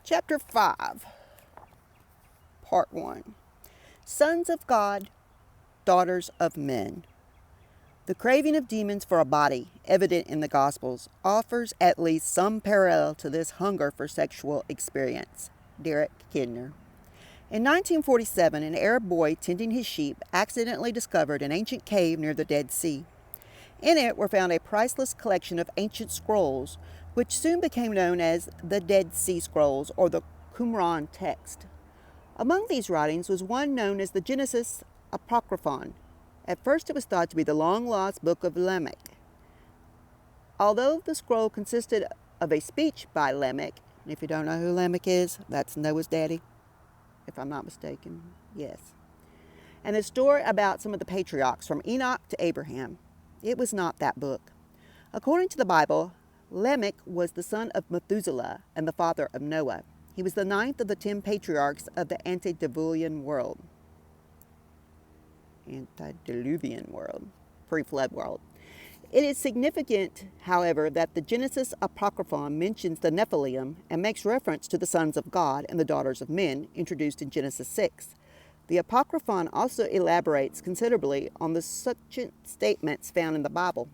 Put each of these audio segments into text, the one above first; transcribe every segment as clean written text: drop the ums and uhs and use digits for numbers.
Chapter 5, Part 1. Sons of God, Daughters of Men. The craving of demons for a body, evident in the Gospels, offers at least some parallel to this hunger for sexual experience. Derek Kidner. In 1947, an Arab boy tending his sheep accidentally discovered an ancient cave near the Dead Sea. In it were found a priceless collection of ancient scrolls, which soon became known as the Dead Sea Scrolls or the Qumran text. Among these writings was one known as the Genesis Apocryphon. At first it was thought to be the long-lost book of Lamech. Although the scroll consisted of a speech by Lamech, and if you don't know who Lamech is, that's Noah's daddy, if I'm not mistaken, yes, and a story about some of the patriarchs from Enoch to Abraham. It was not that book. According to the Bible, Lamech was the son of Methuselah and the father of Noah. He was the ninth of the 10 patriarchs of the antediluvian world. Pre-flood world. It is significant, however, that the Genesis Apocryphon mentions the Nephilim and makes reference to the sons of God and the daughters of men introduced in Genesis 6. The Apocryphon also elaborates considerably on the succinct statements found in the Bible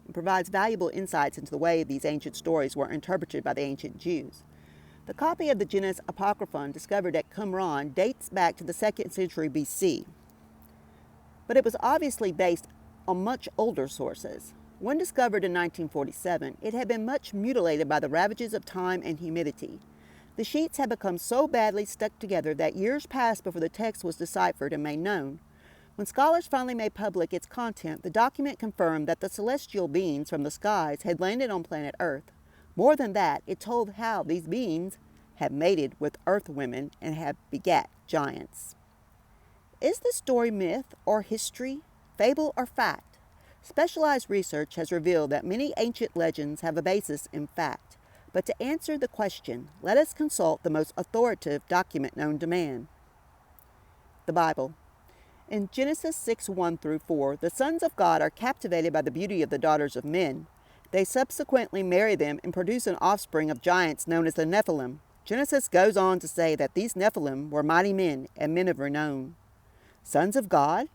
and provides valuable insights into the way these ancient stories were interpreted by the ancient Jews. The copy of the Genesis Apocryphon discovered at Qumran dates back to the 2nd century BC, but it was obviously based on much older sources. When discovered in 1947, it had been much mutilated by the ravages of time and humidity. The sheets had become so badly stuck together that years passed before the text was deciphered and made known. When scholars finally made public its content, the document confirmed that the celestial beings from the skies had landed on planet Earth. More than that, it told how these beings had mated with Earth women and had begat giants. Is this story myth or history, fable or fact? Specialized research has revealed that many ancient legends have a basis in fact. But to answer the question, let us consult the most authoritative document known to man, the Bible. In Genesis 6:1-4, the sons of God are captivated by the beauty of the daughters of men. They subsequently marry them and produce an offspring of giants known as the Nephilim. Genesis goes on to say that these Nephilim were mighty men and men of renown. Sons of God?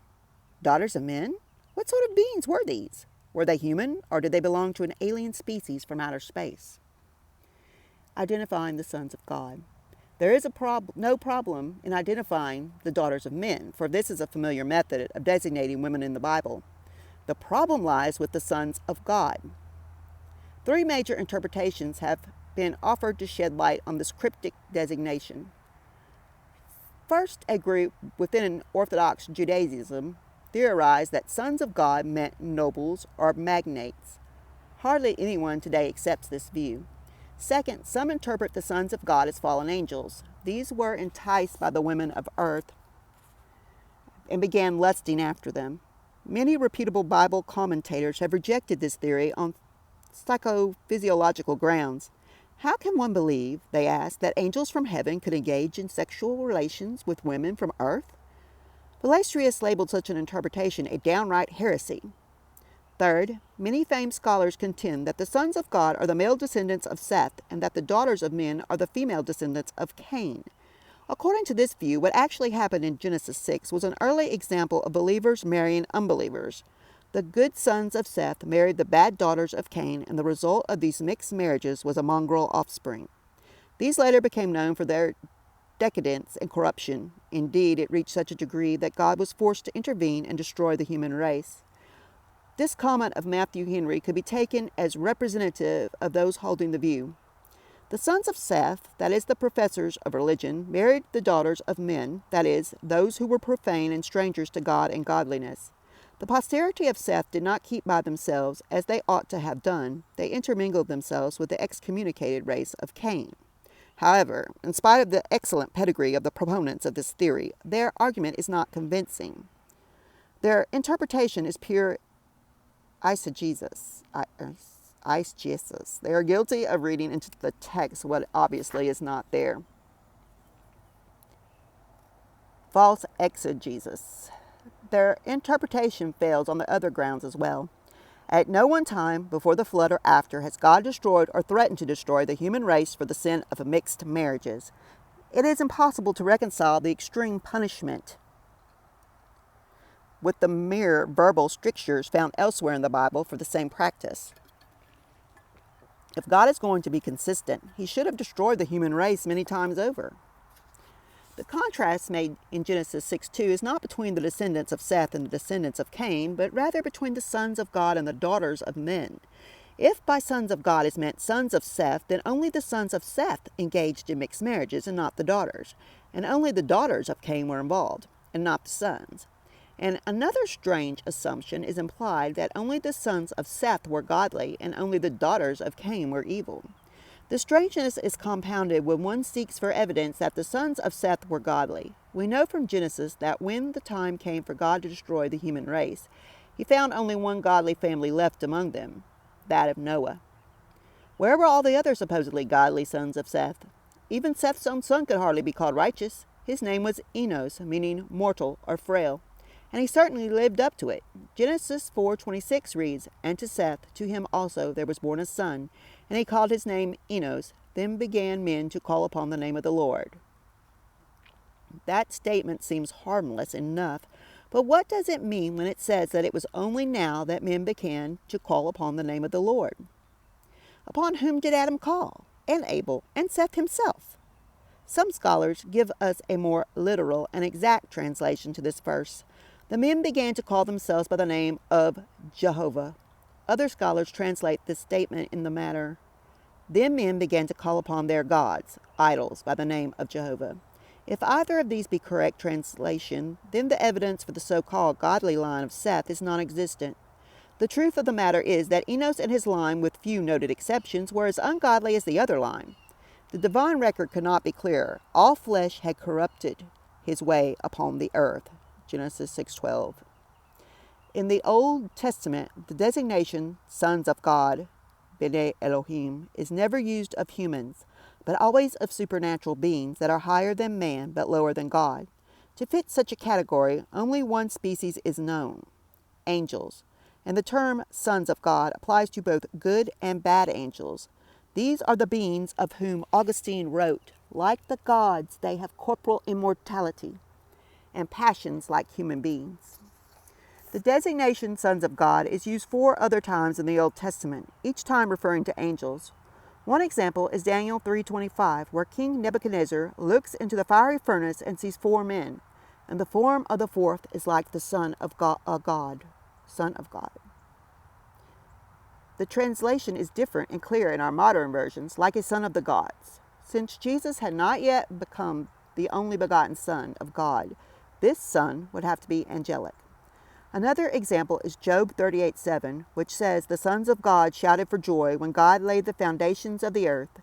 Daughters of men? What sort of beings were these? Were they human, or did they belong to an alien species from outer space? Identifying the sons of God. There is no problem in identifying the daughters of men, for this is a familiar method of designating women in the Bible. The problem lies with the sons of God. 3 major interpretations have been offered to shed light on this cryptic designation. First, a group within Orthodox Judaism theorized that sons of God meant nobles or magnates. Hardly anyone today accepts this view. Second, some interpret the sons of God as fallen angels. These were enticed by the women of earth and began lusting after them. Many reputable Bible commentators have rejected this theory on psychophysiological grounds. How can one believe, they ask, that angels from heaven could engage in sexual relations with women from earth? Palastrius labeled such an interpretation a downright heresy. Third, many famed scholars contend that the sons of God are the male descendants of Seth and that the daughters of men are the female descendants of Cain. According to this view, what actually happened in Genesis 6 was an early example of believers marrying unbelievers. The good sons of Seth married the bad daughters of Cain, and the result of these mixed marriages was a mongrel offspring. These later became known for their decadence and corruption. Indeed, it reached such a degree that God was forced to intervene and destroy the human race. This comment of Matthew Henry could be taken as representative of those holding the view. The sons of Seth, that is, the professors of religion, married the daughters of men, that is, those who were profane and strangers to God and godliness. The posterity of Seth did not keep by themselves as they ought to have done. They intermingled themselves with the excommunicated race of Cain. However, in spite of the excellent pedigree of the proponents of this theory, their argument is not convincing. Their interpretation is pure eisegesis. They are guilty of reading into the text what obviously is not there. False exegesis. Their interpretation fails on the other grounds as well. At no one time, before the flood or after, has God destroyed or threatened to destroy the human race for the sin of mixed marriages. It is impossible to reconcile the extreme punishment with the mere verbal strictures found elsewhere in the Bible for the same practice. If God is going to be consistent, he should have destroyed the human race many times over. The contrast made in Genesis 6:2 is not between the descendants of Seth and the descendants of Cain, but rather between the sons of God and the daughters of men. If by sons of God is meant sons of Seth, then only the sons of Seth engaged in mixed marriages and not the daughters, and only the daughters of Cain were involved, and not the sons. And another strange assumption is implied that only the sons of Seth were godly and only the daughters of Cain were evil. The strangeness is compounded when one seeks for evidence that the sons of Seth were godly. We know from Genesis that when the time came for God to destroy the human race, he found only one godly family left among them, that of Noah. Where were all the other supposedly godly sons of Seth? Even Seth's own son could hardly be called righteous. His name was Enos, meaning mortal or frail, and he certainly lived up to it. Genesis 4:26 reads, "And to Seth, to him also there was born a son, and he called his name Enos. Then began men to call upon the name of the Lord." That statement seems harmless enough, but what does it mean when it says that it was only now that men began to call upon the name of the Lord? Upon whom did Adam call? And Abel, and Seth himself? Some scholars give us a more literal and exact translation to this verse. The men began to call themselves by the name of Jehovah. Other scholars translate this statement in the manner, "Then men began to call upon their gods, idols, by the name of Jehovah." If either of these be correct translation, then the evidence for the so-called godly line of Seth is non-existent. The truth of the matter is that Enos and his line, with few noted exceptions, were as ungodly as the other line. The divine record could not be clearer. All flesh had corrupted his way upon the earth. Genesis 6:12. In the Old Testament, the designation sons of God, B'nai Elohim, is never used of humans, but always of supernatural beings that are higher than man but lower than God. To fit such a category, only one species is known, angels, and the term sons of God applies to both good and bad angels. These are the beings of whom Augustine wrote, "Like the gods, they have corporal immortality and passions like human beings." The designation sons of God is used 4 other times in the Old Testament, each time referring to angels. One example is Daniel 3:25, where King Nebuchadnezzar looks into the fiery furnace and sees 4 men, and the form of the 4th is like the Son of God, Son of God. The translation is different and clear in our modern versions, like a son of the gods. Since Jesus had not yet become the only begotten Son of God, this son would have to be angelic. Another example is Job 38:7, which says, "The sons of God shouted for joy when God laid the foundations of the earth."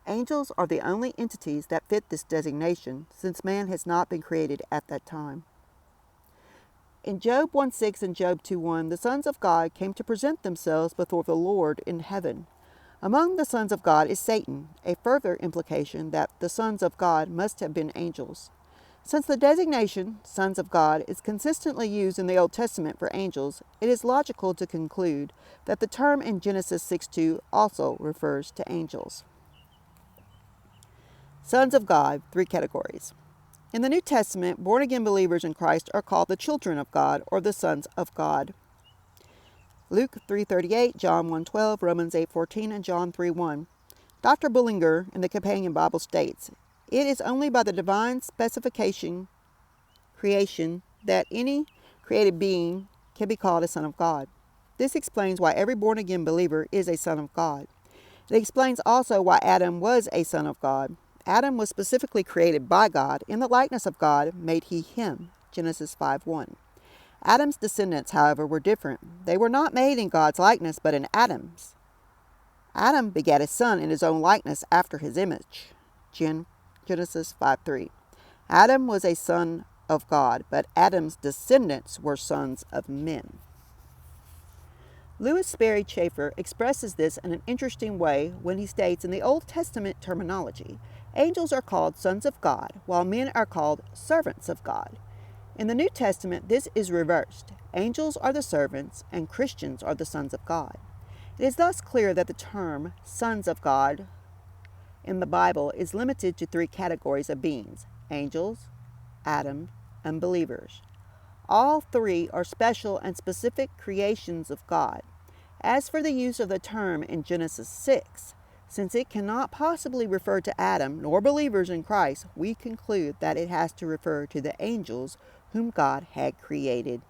Angels are the only entities that fit this designation, since man has not been created at that time. In Job 1:6 and Job 2:1, the sons of God came to present themselves before the Lord in heaven. Among the sons of God is Satan, a further implication that the sons of God must have been angels. Since the designation, sons of God, is consistently used in the Old Testament for angels, it is logical to conclude that the term in Genesis 6:2 also refers to angels. Sons of God, 3 categories. In the New Testament, born-again believers in Christ are called the children of God or the sons of God. Luke 3:38, John 1:12, Romans 8:14, and John 3:1. Dr. Bullinger in the Companion Bible states, "It is only by the divine creation that any created being can be called a son of God. This explains why every born-again believer is a son of God. It explains also why Adam was a son of God. Adam was specifically created by God. In the likeness of God made he him." Genesis 5:1. Adam's descendants, however, were different. They were not made in God's likeness, but in Adam's. Adam begat a son in his own likeness after his image. Genesis 5:3. Adam was a son of God, but Adam's descendants were sons of men. Louis Sperry Chafer expresses this in an interesting way when he states, in the Old Testament terminology, angels are called sons of God, while men are called servants of God. In the New Testament, this is reversed. Angels are the servants, and Christians are the sons of God. It is thus clear that the term sons of God in the Bible is limited to three categories of beings: angels, Adam, and believers. All three are special and specific creations of God. As for the use of the term in Genesis 6, since it cannot possibly refer to Adam nor believers in Christ, we conclude that it has to refer to the angels whom God had created.